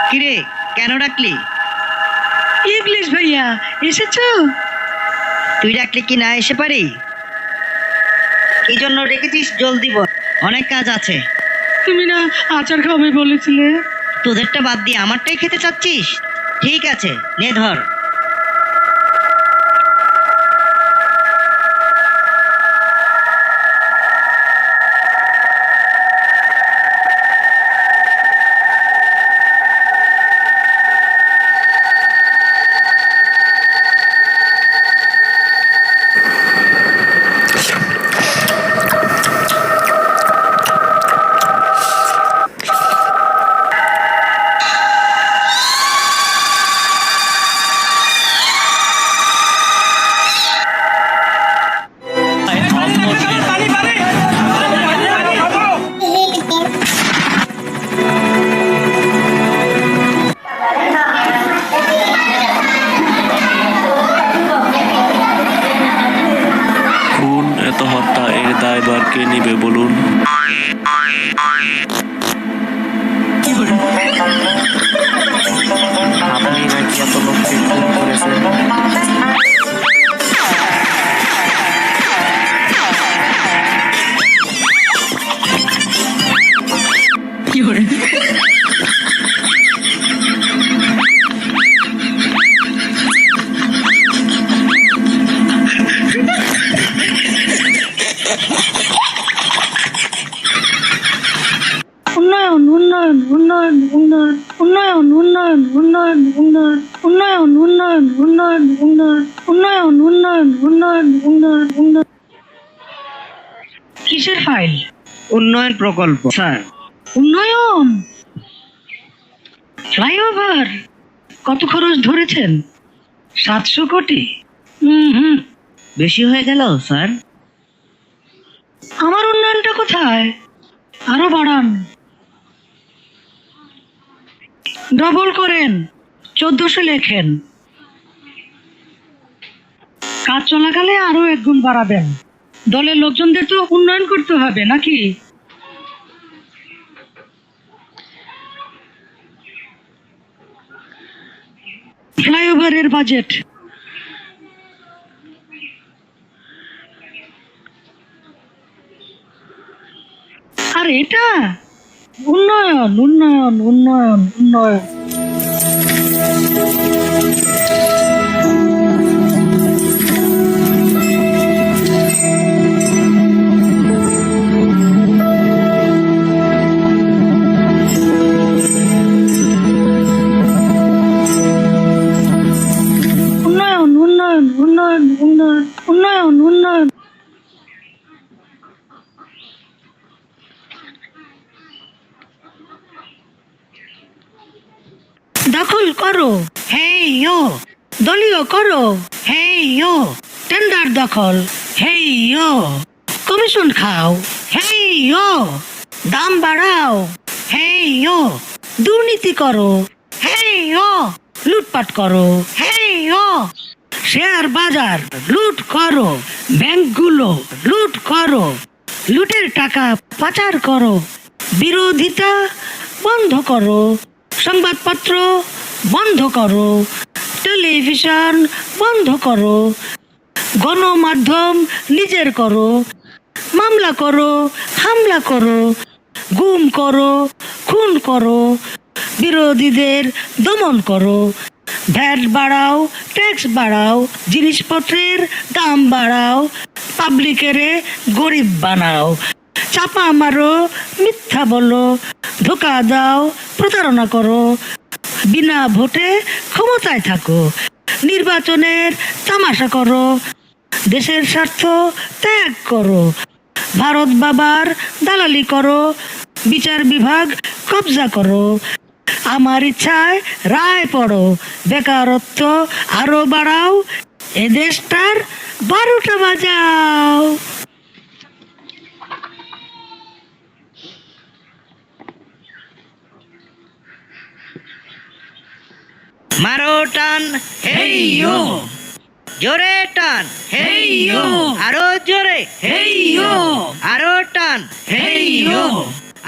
কিরে, কেন ডাকলি? ইংলিশ ভাইয়া এসেছো? তুই ডাকলি কি না এসে পারি? কি জন্য ডেকেছিস জলদি বল, অনেক কাজ আছে। তুমি না আচার খাবে বলেছিলে? তোদেরটা বাদ দিয়ে আমারটাই খেতে চাচ্ছিস? ঠিক আছে, নে ধর। খুন এত হত্যা এর দায়ভার কে নিবে বলুন? আপনি নাকি এত লোককে খুন করেছেন? উন্নয়ন উন্নয়ন উন্নয়ন উন্নয়ন উন্নয়ন উন্নয়ন উন্নয়ন উন্নয়ন উন্নয়ন উন্নয়ন উন্নয়ন উন্নয়ন উন্নয়ন উন্নয়ন উন্নয়ন উন্নয়ন। কিসের ফাইল? উন্নয়ন প্রকল্প স্যার। উন্নয়ন ফ্লাইওভার কত খরচ ধরেছেন? 700 কোটি। হুম, বেশি হয়ে গেল স্যার। আমার উন্নয়নটা কোথায়? আরো বাড়ান, ডবল করেন, 1400 লেখেন। কাজ চলাকালে আরো 1 গুণ বাড়াবেন। দলের লোকজনদের তো উন্নয়ন করতে হবে নাকি? ফ্লাইওভারের বাজেট আর এটা উন্নয়ন উন্নয়ন উন্নয়ন উন্নয়ন। উন্নয়ন উন্নয়ন উন্নয়ন উন্নয়ন উন্নয়ন উন্নয়ন। দখল করো, হেই ইয়ো। দলীয় করো, হেই ইয়ো। টেন্ডার দখল, হেই ইয়ো। কমিশন খাও, হেই ইয়ো। দাম বাড়াও, হেই ইয়ো। দুর্নীতি করো, হেই ইয়ো। লুটপাট করো, হেই ইয়ো। শেয়ার বাজার লুট করো, ব্যাংকগুলো লুট করো, লুটের টাকা পাচার করো। বিরোধিতা বন্ধ করো, সংবাদপত্র বন্ধ করো, টেলিভিশন বন্ধ করো, গণমাধ্যম নিজের করো, মামলা করো, হামলা করো, গুম করো, খুন করো, বিরোধীদের দমন করো, ভ্যাট বাড়াও, ট্যাক্স বাড়াও, জিনিসপত্রের দাম বাড়াও, পাবলিকের গরিব বানাও, চাপা মারো, মিথ্যা বলো, ধোকা দাও, প্রতারণা করো, বিনা ভোটে ক্ষমতায় থাকো, নির্বাচনের তামাশা করো, দেশের স্বার্থ ত্যাগ করো, ভারত বাবার দালালি করো, বিচার বিভাগ কবজা করো, আমার ইচ্ছায় রায় পড়ো, বেকারত্ব আরো বাড়াও, এ দেশটার 12টা বাজাও। মারো টান, হেই ইয়ো। জোরে টান, হেই ইয়ো। আরো জোরে, হেই ইয়ো। আরো টান, হেই ইয়ো।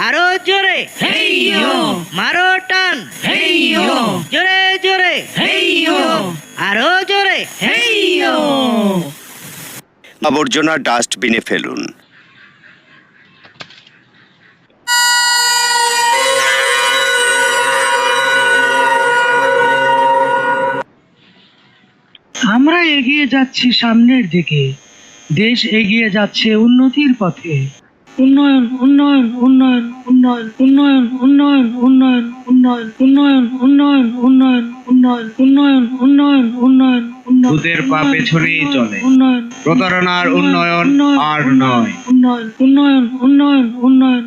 আরো জোরে, হেই ইয়ো। মারো টান, হেই ইয়ো। আবর্জনা ডাস্টবিনে ফেলুন। আমরা এগিয়ে যাচ্ছি সামনের দিকে, দেশ এগিয়ে যাচ্ছে উন্নতির পথে। উন্নয়ন উন্নয়ন উন্নয়ন উন্নয়ন উন্নয়ন উন্নয়ন উন্নয়ন উন্নয়ন উন্নয়ন উন্নয়ন উন্নয়ন উন্নয়ন উন্নয়ন উন্নয়ন উন্নয়ন উন্নয়ন। ভূতের পা পেছনেই চলে। উন্নয়ন প্রতারণার উন্নয়ন আর নয়। উন্নয়ন উন্নয়ন উন্নয়ন উন্নয়ন